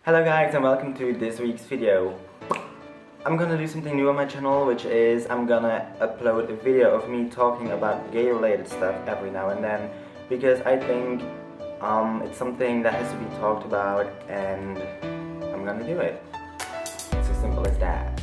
Hello guys and welcome to this week's video. I'm gonna do something new on my channel, which is I'm gonna upload a video of me talking about gay related stuff every now and then, because I think it's something that has to be talked about and I'm gonna do it. It's as simple as that.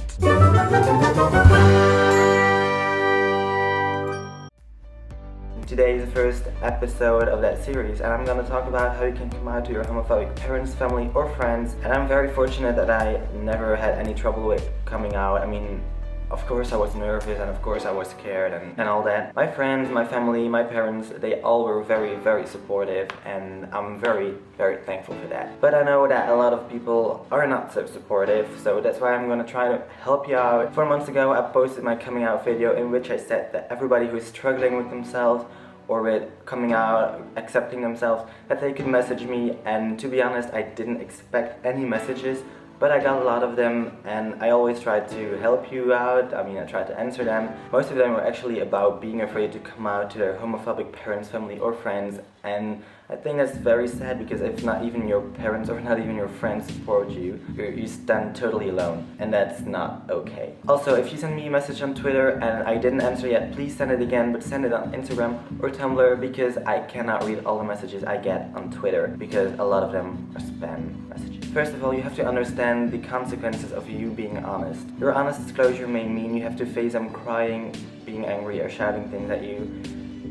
Today is the first episode of that series and I'm going to talk about how you can come out to your homophobic parents, family or friends. And I'm very fortunate that I never had any trouble with coming out. I mean, of course I was nervous and of course I was scared and all that. My friends, my family, my parents, they all were very supportive and I'm very thankful for that. But I know that a lot of people are not so supportive, so that's why I'm going to try to help you out. 4 months ago I posted my coming out video in which I said that everybody who is struggling with themselves or with coming out, accepting themselves, that they could message me, and to be honest I didn't expect any messages, but I got a lot of them and I always tried to help you out. I mean, I tried to answer them. Most of them were actually about being afraid to come out to their homophobic parents, family or friends, and I think that's very sad because if not even your parents or not even your friends support you, you stand totally alone, and that's not okay. Also, if you send me a message on Twitter and I didn't answer yet, please send it again, but send it on Instagram or Tumblr, because I cannot read all the messages I get on Twitter because a lot of them are spam messages. First of all, you have to understand the consequences of you being honest. Your honest disclosure may mean you have to face them crying, being angry or shouting things at you.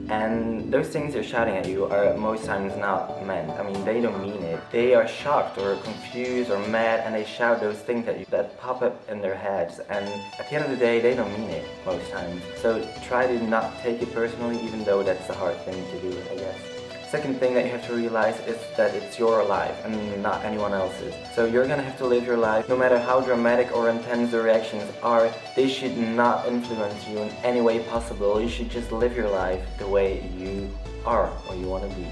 And those things they're shouting at you are most times not meant. I mean, they don't mean it. They are shocked or confused or mad and they shout those things at you that pop up in their heads. And at the end of the day, they don't mean it most times. So try to not take it personally, even though that's a hard thing to do, I guess. Second thing that you have to realize is that it's your life and not anyone else's. So you're gonna have to live your life. No matter how dramatic or intense the reactions are, they should not influence you in any way possible. You should just live your life the way you are or you want to be.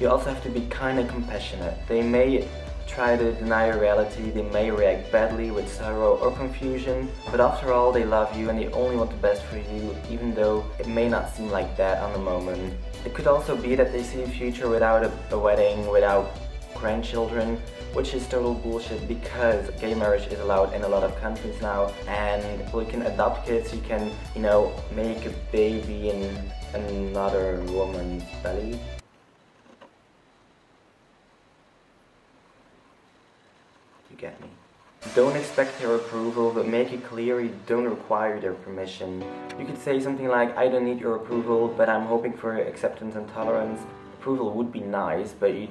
You also have to be kind and compassionate. They may try to deny your reality, they may react badly with sorrow or confusion, but after all they love you and they only want the best for you, even though it may not seem like that on the moment. It could also be that they see a future without a wedding, without grandchildren, which is total bullshit because gay marriage is allowed in a lot of countries now, and you can adopt kids, you can, make a baby in another woman's belly. You get me? Don't expect their approval, but make it clear you don't require their permission. You could say something like, I don't need your approval, but I'm hoping for acceptance and tolerance. Approval would be nice, but you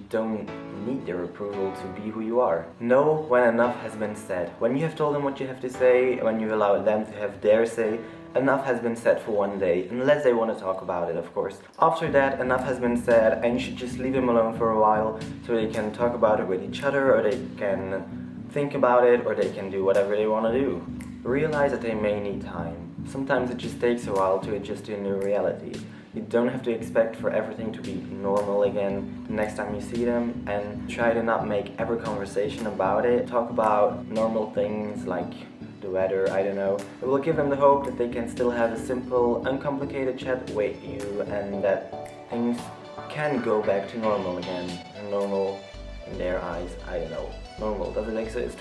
don't need their approval to be who you are. Know when enough has been said. When you have told them what you have to say, when you allow them to have their say, enough has been said for one day, unless they want to talk about it, of course. After that, enough has been said, and you should just leave them alone for a while, so they can talk about it with each other, or they can think about it, or they can do whatever they want to do. Realize that they may need time. Sometimes it just takes a while to adjust to a new reality. You don't have to expect for everything to be normal again the next time you see them, and try to not make every conversation about it. Talk about normal things like the weather, I don't know. It will give them the hope that they can still have a simple, uncomplicated chat with you and that things can go back to normal again. Normal in their eyes, I don't know. Normal, does it exist?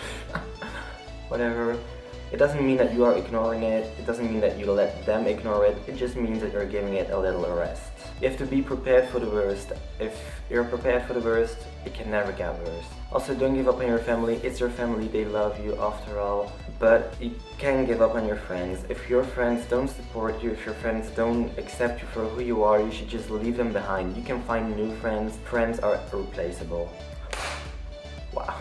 Whatever. It doesn't mean that you are ignoring it. It doesn't mean that you let them ignore it. It just means that you're giving it a little rest. You have to be prepared for the worst. If you're prepared for the worst, it can never get worse. Also, don't give up on your family. It's your family, they love you after all. But you can give up on your friends. If your friends don't support you, if your friends don't accept you for who you are, you should just leave them behind. You can find new friends. Friends are irreplaceable. Wow.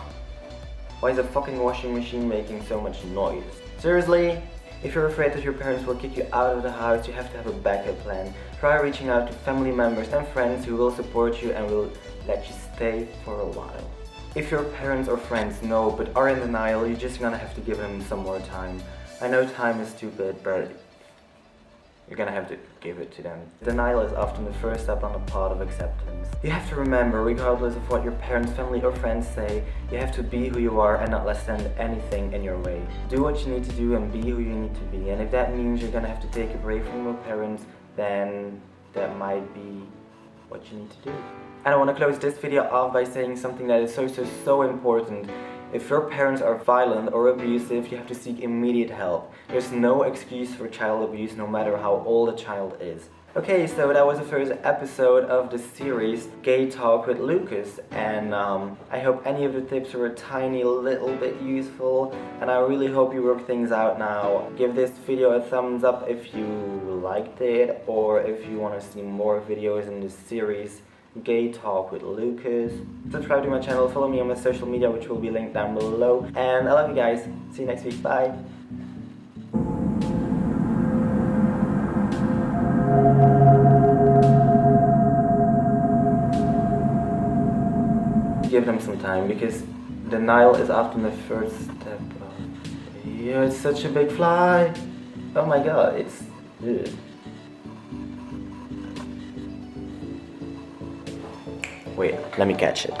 Why is a fucking washing machine making so much noise? Seriously? If you're afraid that your parents will kick you out of the house, you have to have a backup plan. Try reaching out to family members and friends who will support you and will let you stay for a while. If your parents or friends know but are in denial, you're just gonna have to give them some more time. I know time is stupid, but you're gonna have to give it to them. Denial is often the first step on the path of acceptance. You have to remember, regardless of what your parents, family or friends say, you have to be who you are and not let stand anything in your way. Do what you need to do and be who you need to be. And if that means you're gonna have to take a break from your parents, then that might be what you need to do. And I want to close this video off by saying something that is so important. If your parents are violent or abusive, you have to seek immediate help. There's no excuse for child abuse, no matter how old a child is. Okay, so that was the first episode of the series Gay Talk with Lucas, and I hope any of the tips were a tiny little bit useful, and I really hope you work things out now. Give this video a thumbs up if you liked it, or if you want to see more videos in this series Gay Talk with Lucas. Subscribe to my channel, follow me on my social media, which will be linked down below, and I love you guys. See you next week, bye! Give them some time, because denial is often the first step of... Yeah, it's such a big fly! Oh my god, it's... Ugh. Wait, let me catch it.